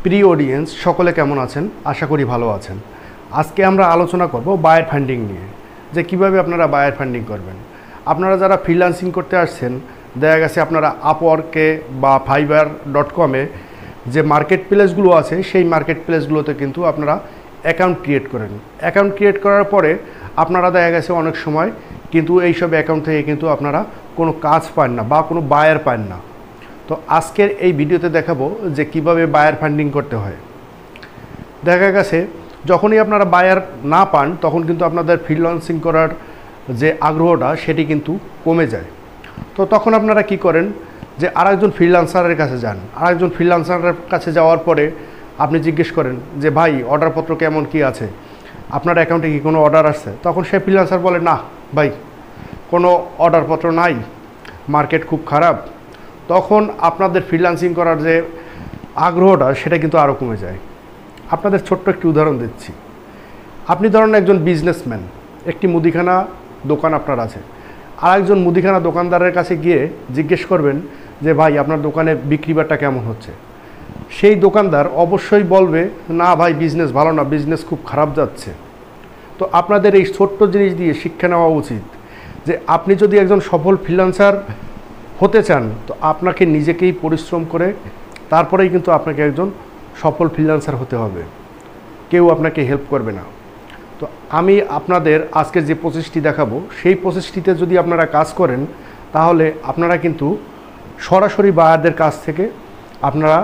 প্রিয় অডিয়েন্স সকলে কেমন আছেন? আশা করি ভালো আছেন। আজকে আমরা আলোচনা করব বায়ার ফান্ডিং নিয়ে, যে কিভাবে আপনারা বায়ার ফান্ডিং করবেন। আপনারা যারা ফ্রিল্যান্সিং করতে আসছেন, দেখা গেছে আপনারা আপওয়ার্কে বা fiverr.com-এ যে মার্কেট প্লেসগুলো আছে সেই মার্কেট প্লেসগুলোতে কিন্তু আপনারা অ্যাকাউন্ট ক্রিয়েট করেন। অ্যাকাউন্ট ক্রিয়েট করার পরে আপনারা দেখা গেছে অনেক সময় কিন্তু এইসব অ্যাকাউন্ট থেকে কিন্তু আপনারা কোনো কাজ পান না বা কোনো বায়ার পান না। তো আজকের এই ভিডিওতে দেখাবো যে কিভাবে বায়ার ফান্ডিং করতে হয়। দেখা গেছে যখনই আপনারা বায়ার না পান তখন কিন্তু আপনাদের ফ্রিল্যান্সিং করার যে আগ্রহটা সেটি কিন্তু কমে যায়। তো তখন আপনারা কি করেন, যে আরেকজন ফ্রিল্যান্সারের কাছে যান। আরেকজন ফ্রিল্যান্সারের কাছে যাওয়ার পরে আপনি জিজ্ঞেস করেন যে ভাই অর্ডারপত্র কেমন কি আছে, আপনার অ্যাকাউন্টে কি কোনো অর্ডার আসছে? তখন সে ফ্রিল্যান্সার বলে না ভাই, কোনো অর্ডারপত্র নাই, মার্কেট খুব খারাপ। তখন আপনাদের ফ্রিল্যান্সিং করার যে আগ্রহটা সেটা কিন্তু আরও কমে যায়। আপনাদের ছোট্ট একটি উদাহরণ দিচ্ছি। আপনি ধরেন একজন বিজনেসম্যান, একটি মুদিখানা দোকান আপনার আছে। আর একজন মুদিখানা দোকানদারের কাছে গিয়ে জিজ্ঞেস করবেন যে ভাই আপনার দোকানে বিক্রি বাট্টা কেমন হচ্ছে। সেই দোকানদার অবশ্যই বলবে না ভাই বিজনেস ভালো না, বিজনেস খুব খারাপ যাচ্ছে। তো আপনাদের এই ছোট্ট জিনিস দিয়ে শিক্ষা নেওয়া উচিত যে আপনি যদি একজন সফল ফ্রিল্যান্সার হতে চান তো আপনাকে নিজেকেই পরিশ্রম করে তারপরেই কিন্তু আপনাকে একজন সফল ফ্রিল্যান্সার হতে হবে, কেউ আপনাকে হেল্প করবে না। তো আমি আপনাদের আজকের যে প্রসেসটি দেখাবো সেই প্রসেসটিতে যদি আপনারা কাজ করেন তাহলে আপনারা কিন্তু সরাসরি বায়ারদের কাছ থেকে আপনারা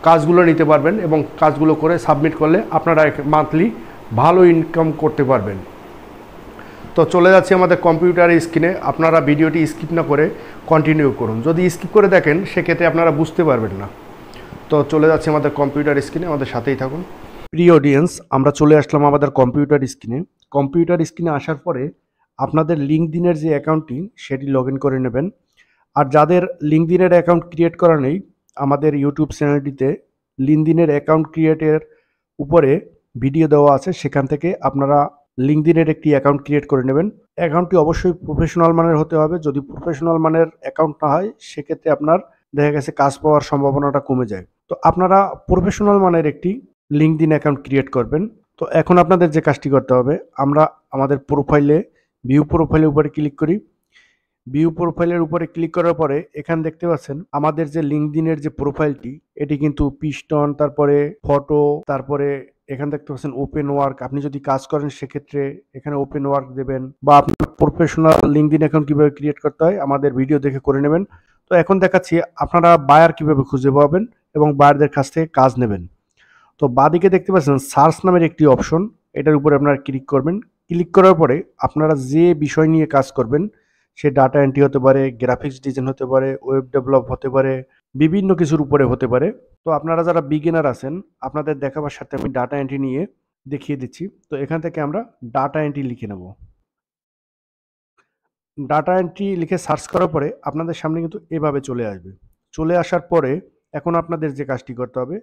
কাজগুলো নিতে পারবেন এবং কাজগুলো করে সাবমিট করলে আপনারা মান্থলি ভালো ইনকাম করতে পারবেন। তো চলে যাচ্ছি আমাদের কম্পিউটারের স্ক্রিনে। আপনারা ভিডিওটি স্কিপ না করে কন্টিনিউ করুন। যদি স্কিপ করে দেখেন সেক্ষেত্রে আপনারা বুঝতে পারবেন না। তো চলে যাচ্ছি আমাদের কম্পিউটার স্ক্রিনে, আমাদের সাথেই থাকুন। প্রিয় অডিয়েন্স, আমরা চলে আসলাম আমাদের কম্পিউটার স্ক্রিনে। কম্পিউটার স্ক্রিনে আসার পরে আপনাদের লিঙ্কডইনের যে অ্যাকাউন্টটি সেটি লগ ইন করে নেবেন। আর যাদের লিঙ্কডইনের অ্যাকাউন্ট ক্রিয়েট করা নেই, আমাদের ইউটিউব চ্যানেলটিতে লিঙ্কডইনের অ্যাকাউন্ট ক্রিয়েটের উপরে ভিডিও দেওয়া আছে, সেখান থেকে আপনারা লিঙ্কডইনের একটি অ্যাকাউন্ট ক্রিয়েট করে নেবেন। অ্যাকাউন্টটি অবশ্যই প্রফেশনাল মানের হতে হবে। যদি প্রফেশনাল মানের অ্যাকাউন্ট না হয় সেক্ষেত্রে আপনার দেখা গেছে কাজ পাওয়ার সম্ভাবনাটা কমে যায়। তো আপনারা প্রফেশনাল মানের একটি লিঙ্কডইন অ্যাকাউন্ট ক্রিয়েট করবেন। তো এখন আপনাদের যে কাজটি করতে হবে, আমরা আমাদের প্রোফাইলে ভিউ প্রোফাইলের উপরে ক্লিক করি। ভিউ প্রোফাইলের উপরে ক্লিক করার পরে এখানে দেখতে পাচ্ছেন আমাদের যে লিঙ্কডইনের যে প্রোফাইলটি এটি কিন্তু পিস্টন, তারপরে ফটো, তারপরে এখানে দেখতে পাচ্ছেন ওপেন ওয়ার্ক। আপনি যদি কাজ করেন সেক্ষেত্রে এখানে ওপেন ওয়ার্ক দেবেন, বা আপনার প্রফেশনাল লিঙ্কডইন অ্যাকাউন্ট কিভাবে ক্রিয়েট করতে হয় আমাদের ভিডিও দেখে করে নেবেন। তো এখন দেখাচ্ছি আপনারা বায়ার কিভাবে খুঁজে পাবেন এবং বায়ারদের কাছ থেকে কাজ নেবেন। তো বাঁদিকে দেখতে পাচ্ছেন সার্চ নামের একটি অপশন, এটার উপরে আপনারা ক্লিক করবেন। ক্লিক করার পরে আপনারা যে বিষয় নিয়ে কাজ করবেন, সে ডাটা এন্ট্রি হতে পারে, গ্রাফিক্স ডিজাইন হতে পারে, ওয়েব ডেভেলপ হতে পারে, বিভিন্ন কিছুর উপরে হতে পারে। তো আপনারা যারা বিগিনার আছেন আপনাদের দেখাবার সাথে আমি ডাটা এন্ট্রি নিয়ে দেখিয়ে দিচ্ছি। তো এখান থেকে আমরা ডাটা এন্ট্রি লিখে নেব। ডাটা এন্ট্রি লিখে সার্চ করার পরে আপনাদের সামনে কিন্তু এভাবে চলে আসবে। চলে আসার পরে এখন আপনাদের যে কাজটি করতে হবে,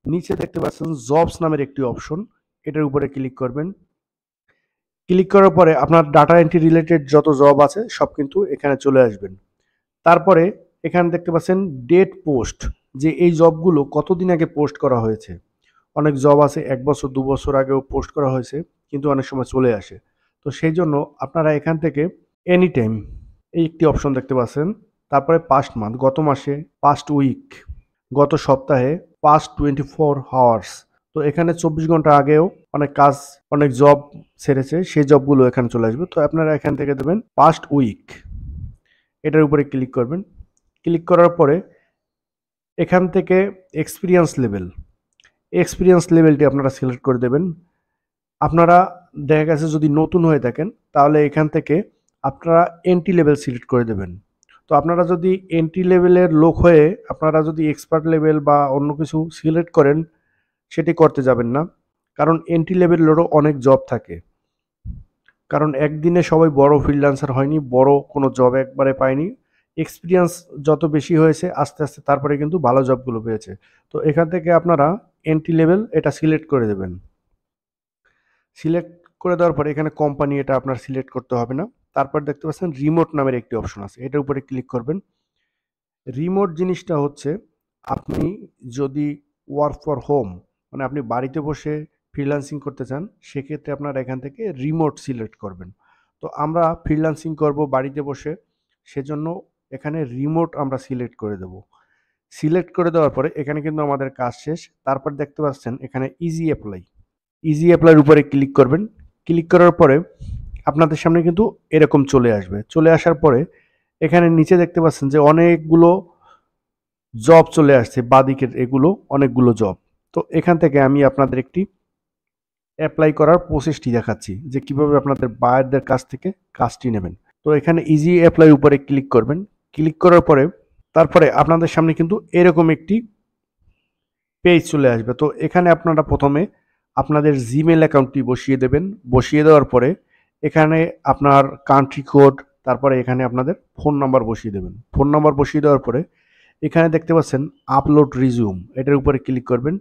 নিচে দেখতে পাচ্ছেন জবস নামের একটি অপশন, এটার উপরে ক্লিক করবেন। ক্লিক করার পরে আপনার ডাটা এন্ট্রি রিলেটেড যত জব আছে সব কিন্তু এখানে চলে আসবেন। তারপরে এখানে দেখতে পাচ্ছেন ডেট পোস্ট, যে এই জবগুলো কতদিন আগে পোস্ট করা হয়েছে। অনেক জব আছে 1 বছর 2 বছর আগেও পোস্ট করা হয়েছে, কিন্তু অনেক সময় চলে আসে। তো সেই জন্য আপনারা এখান থেকে এনি টাইম এই একটি অপশন দেখতে পাচ্ছেন। তারপরে পাস্ট মান্থ, গত মাসে, পাস্ট উইক, গত সপ্তাহে, পাস্ট 24 আওয়ার্স। তো এখানে 24 ঘন্টা আগেও অনেক কাজ, অনেক জব ছেড়েছে, সেই জবগুলো এখানে চলে আসবে। তো আপনারা এখান থেকে দেবেন পাস্ট উইক, এটার উপরে ক্লিক করবেন। ক্লিক করার পরে এখান থেকে এক্সপিরিয়েন্স লেভেলটি আপনারা সিলেক্ট করে দেবেন। আপনারা দেখা গেছে যদি নতুন হয়ে থাকেন তাহলে এখান থেকে আপনারা এন্ট্রি লেভেল সিলেক্ট করে দেবেন। তো আপনারা যদি এন্ট্রি লেভেলের লোক হয়ে আপনারা যদি এক্সপার্ট লেভেল বা অন্য কিছু সিলেক্ট করেন সেটি করতে যাবেন না, কারণ এন্ট্রি লেভেলেরও অনেক জব থাকে। কারণ একদিনে সবাই বড় ফ্রিল্যান্সার হয়নি, বড় কোনো জব একবারে পায়নি। এক্সপিরিয়েন্স যত বেশি হয়েছে আস্তে আস্তে তারপরে কিন্তু ভালো জবগুলো পেয়েছে। তো এখান থেকে আপনারা এন্ট্রি লেভেল এটা সিলেক্ট করে দেবেন। সিলেক্ট করে দেওয়ার পরে এখানে কোম্পানি এটা আপনার সিলেক্ট করতে হবে না। তারপর দেখতে পাচ্ছেন রিমোট নামের একটি অপশন আছে, এটার উপরে ক্লিক করবেন। রিমোট জিনিসটা হচ্ছে আপনি যদি ওয়ার্ক ফর হোম, মানে আপনি বাড়িতে বসে ফ্রিল্যান্সিং করতে চান, সেক্ষেত্রে আপনারা এখান থেকে রিমোট সিলেক্ট করবেন। তো আমরা ফ্রিল্যান্সিং করব বাড়িতে বসে, সেজন্য এখানে রিমোট আমরা সিলেক্ট করে দেব। সিলেক্ট করে দেওয়ার পরে এখানে কিন্তু আমাদের কাজ শেষ। তারপর দেখতে পাচ্ছেন এখানে ইজি অ্যাপ্লাই, ইজি অ্যাপ্লাইয়ের উপরে ক্লিক করবেন। ক্লিক করার পরে আপনাদের সামনে কিন্তু এরকম চলে আসবে। চলে আসার পরে এখানে নিচে দেখতে পাচ্ছেন যে অনেকগুলো জব চলে আসছে, বাদিকের এগুলো অনেকগুলো জব। তো এখান থেকে আমি আপনাদের একটি অ্যাপ্লাই করার প্রসেসটি দেখাচ্ছি যে কিভাবে আপনাদের বায়ারদের কাছ থেকে কাজটি নেবেন। তো এখানে ইজি অ্যাপ্লাই উপরে ক্লিক করবেন। ক্লিক করার পরে তারপরে আপনাদের সামনে কিন্তু এরকম একটি পেজ চলে আসবে। তো এখানে আপনারা প্রথমে আপনাদের জিমেল অ্যাকাউন্টটি বসিয়ে দেবেন। বসিয়ে দেওয়ার পরে এখানে আপনার কান্ট্রি কোড, তারপরে এখানে আপনাদের ফোন নাম্বার বসিয়ে দেবেন। ফোন নাম্বার বসিয়ে দেওয়ার পরে এখানে দেখতে পাচ্ছেন আপলোড রিজিউম, এটার উপরে ক্লিক করবেন।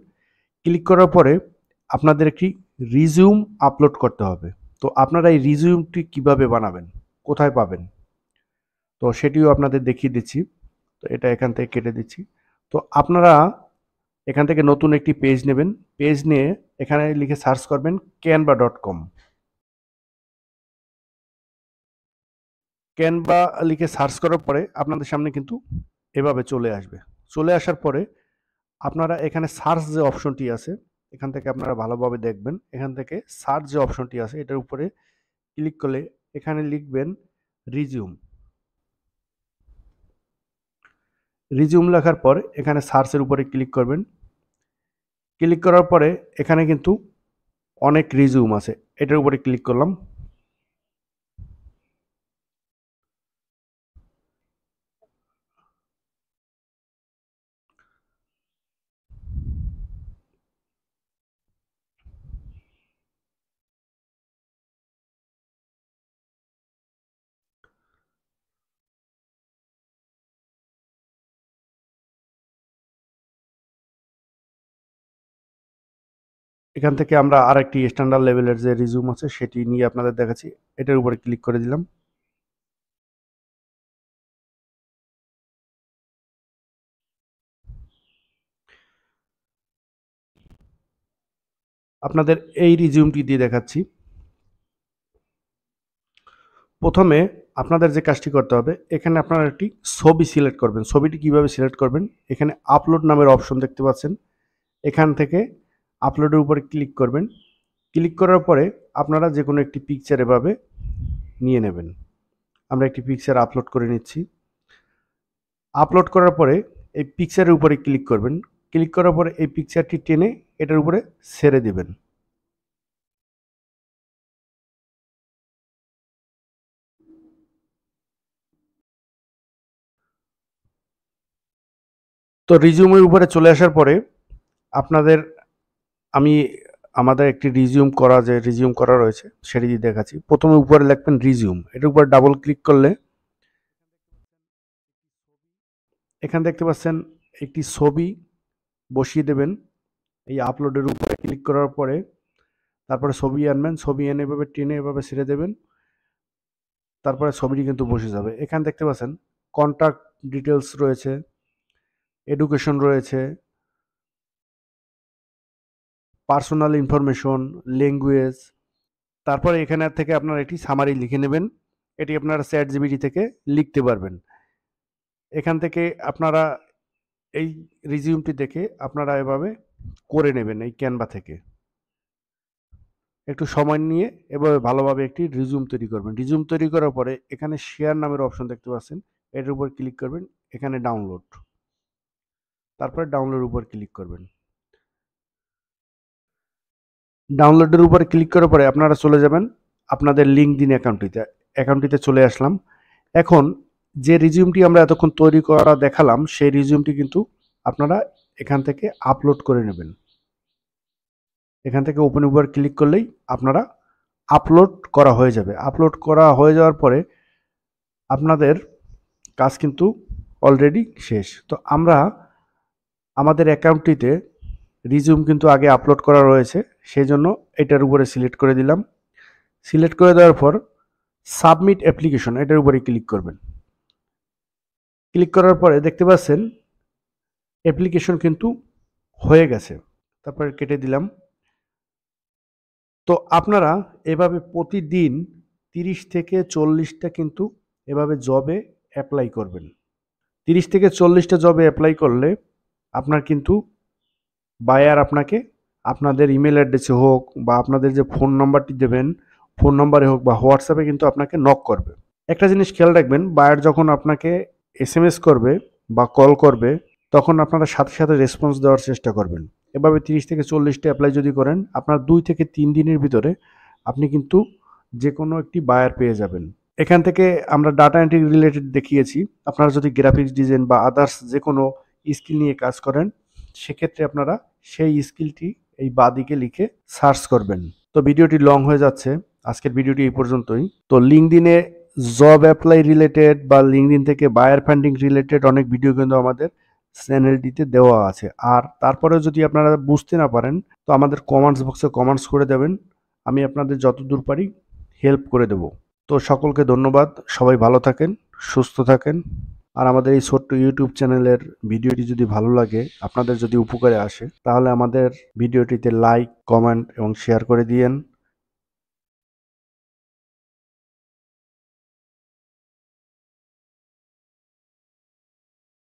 ক্লিক করার পরে আপনাদের একটি রিজিউম আপলোড করতে হবে। তো আপনারা এই রিজিউমটি কিভাবে বানাবেন, কোথায় পাবেন, তো সেটিও আপনাদের দেখিয়ে দিচ্ছি। তো এটা এখান থেকে কেটে দিচ্ছি। তো আপনারা এখান থেকে নতুন একটি পেজ নেবেন। পেজ নিয়ে এখানে লিখে সার্চ করবেন canva.com। ক্যানভা লিখে সার্চ করার পরে আপনাদের সামনে কিন্তু এভাবে চলে আসবে। চলে আসার পরে আপনারা এখানে সার্চ যে অপশনটি আছে, এখান থেকে আপনারা ভালোভাবে দেখবেন। এখান থেকে সার্চ যে অপশনটি আছে এটার উপরে ক্লিক করলে এখানে লিখবেন রিজিউম। রিজিউম লেখার পর এখানে সার্চের উপরে ক্লিক করবেন। ক্লিক করার পরে এখানে কিন্তু অনেক রিজিউম আছে, এটার উপরে ক্লিক করলাম। এখান থেকে আমরা আরেকটি স্ট্যান্ডার্ড লেভেলের যে রিজিউম আছে সেটি নিয়ে আপনাদের দেখাচ্ছি। এটার উপরে ক্লিক করে দিলাম। আপনাদের এই রিজিউমটি দিয়ে দেখাচ্ছি। প্রথমে আপনাদের যে কাজটি করতে হবে, এখানে আপনারা একটি ছবি সিলেক্ট করবেন। ছবিটি কিভাবে সিলেক্ট করবেন, এখানে আপলোড নামের অপশন দেখতে পাচ্ছেন। এখান থেকে আপলোডের উপরে ক্লিক করবেন। ক্লিক করার পরে আপনারা যে কোনো একটি পিকচার এভাবে নিয়ে নেবেন। আমরা একটি পিকচার আপলোড করে নিচ্ছি। আপলোড করার পরে এই পিকচারের উপরে ক্লিক করবেন। ক্লিক করার পরে এই পিকচারটি টেনে এটার উপরে ছেড়ে দেবেন। তো রিজিউমের উপরে চলে আসার পরে আপনাদের আমি আমাদের একটি রিজিউম করা রয়েছে সেটি দিয়ে দেখাচ্ছি। প্রথমে উপরে লিখবেন রিজিউম, এটার উপর ডাবল ক্লিক করলে এখানে দেখতে পাচ্ছেন একটি ছবি বসিয়ে দেবেন। এই আপলোডের উপরে ক্লিক করার পরে তারপরে ছবি আনবেন, ছবি এনে এভাবে টেনে এভাবে ছেড়ে দেবেন। তারপরে ছবিটি কিন্তু বসে যাবে। এখানে দেখতে পাচ্ছেন কন্ট্যাক্ট ডিটেলস রয়েছে, এডুকেশন রয়েছে, পার্সোনাল ইনফরমেশন, ল্যাঙ্গুয়েজ। তারপরে এখানে থেকে আপনারা একটি সামারি লিখে নেবেন। এটি আপনারা চ্যাট জিপিটি থেকে লিখতে পারবেন। এখান থেকে আপনারা এই রিজিউমটি দেখে আপনারা এভাবে করে নেবেন এই ক্যানভা থেকে। একটু সময় নিয়ে এভাবে ভালোভাবে একটি রিজিউম তৈরি করবেন। রিজিউম তৈরি করার পরে এখানে শেয়ার নামের অপশন দেখতে পাচ্ছেন, এটার উপর ক্লিক করবেন। এখানে ডাউনলোড, তারপরে ডাউনলোডের উপর ক্লিক করবেন। ডাউনলোডের উপরে ক্লিক করার পরে আপনারা চলে যাবেন আপনাদের লিঙ্কডইন অ্যাকাউন্টটিতে চলে আসলাম। এখন যে রিজিউমটি আমরা এতক্ষণ তৈরি করা দেখালাম সেই রিজিউমটি কিন্তু আপনারা এখান থেকে আপলোড করে নেবেন। এখান থেকে ওপেন উপর ক্লিক করলেই আপনারা আপলোড করা হয়ে যাবে। আপলোড করা হয়ে যাওয়ার পরে আপনাদের কাজ কিন্তু অলরেডি শেষ। তো আমরা আমাদের অ্যাকাউন্টটিতে রিজিউম কিন্তু আগে আপলোড করা রয়েছে, সেই জন্য এটার উপরে সিলেক্ট করে দিলাম। সিলেক্ট করে দেওয়ার পর সাবমিট অ্যাপ্লিকেশন, এটার উপরে ক্লিক করবেন। ক্লিক করার পরে দেখতে পাচ্ছেন অ্যাপ্লিকেশন কিন্তু হয়ে গেছে, তারপরে কেটে দিলাম। তো আপনারা এভাবে প্রতিদিন 30 থেকে 40টা কিন্তু এভাবে জবে অ্যাপ্লাই করবেন। 30 থেকে 40টা জবে অ্যাপ্লাই করলে আপনার কিন্তু বায়ার আপনাকে আপনাদের ইমেল অ্যাড্রেসে হোক বা আপনাদের যে ফোন নাম্বারটি দেবেন ফোন নাম্বারে হোক বা হোয়াটসঅ্যাপে কিন্তু আপনাকে নক করবে। একটা জিনিস খেয়াল রাখবেন, বায়ার যখন আপনাকে এসএমএস করবে বা কল করবে তখন আপনারা সাথে সাথে রেসপন্স দেওয়ার চেষ্টা করবেন। এভাবে 30 থেকে 40টা অ্যাপ্লাই যদি করেন আপনার 2 থেকে 3 দিনের ভিতরে আপনি কিন্তু যে কোনো একটি বায়ার পেয়ে যাবেন। এখান থেকে আমরা ডাটা এন্ট্রি রিলেটেড দেখিয়েছি। আপনারা যদি গ্রাফিক্স ডিজাইন বা আদার্স যে কোনো স্কিল নিয়ে কাজ করেন সেক্ষেত্রে আপনারা সেই স্কিলটি এই বাঁদিকে লিখে সার্চ করবেন। তো ভিডিওটি লং হয়ে যাচ্ছে, আজকের ভিডিওটি এই পর্যন্তই। তো লিঙ্কডইনে জব অ্যাপ্লাই রিলেটেড বা লিঙ্কডইন থেকে বায়ার ফান্ডিং রিলেটেড অনেক ভিডিও কিন্তু আমাদের চ্যানেলটিতে দেওয়া আছে। আর তারপরেও যদি আপনারা বুঝতে না পারেন তো আমাদের কমেন্টস বক্সে কমেন্টস করে দেবেন, আমি আপনাদের যতদূর পারি হেল্প করে দেব। তো সকলকে ধন্যবাদ, সবাই ভালো থাকেন, সুস্থ থাকেন। আর আমাদের এই ছোট্ট ইউটিউব চ্যানেলের ভিডিওটি যদি ভালো লাগে, আপনাদের যদি উপকারে আসে তাহলে আমাদের ভিডিওটিতে লাইক, কমেন্ট এবং শেয়ার করে দিয়েন।